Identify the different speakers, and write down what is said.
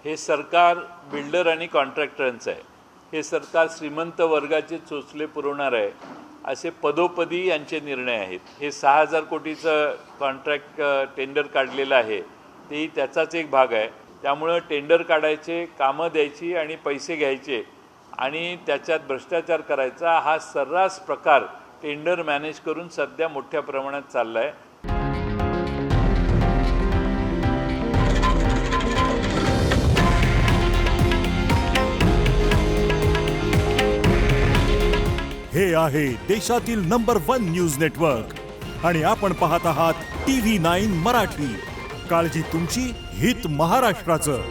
Speaker 1: हे सरकार बिल्डर आणि कॉन्ट्रॅक्टरांचं आहे. हे सरकार श्रीमंत वर्गाचे चोचले पुरवणार आहे असे पदोपदी यांचे निर्णय आहेत. हे 6,000 कोटीचं कॉन्ट्रॅक्ट टेंडर काढलेलं आहे, तेही त्याचाच एक भाग आहे. त्यामुळं टेंडर काढायचे, कामं द्यायची आणि पैसे घ्यायचे आणि त्याच्यात भ्रष्टाचार करायचा हा सर्रास प्रकार टेंडर मॅनेज करून सध्या मोठ्या प्रमाणात चालला आहे.
Speaker 2: हे आहे देशातील नंबर 1 न्यूज नेटवर्क आणि आपण पाहत आहात TV9 मराठी. काळजी तुमची, हित महाराष्ट्राचं.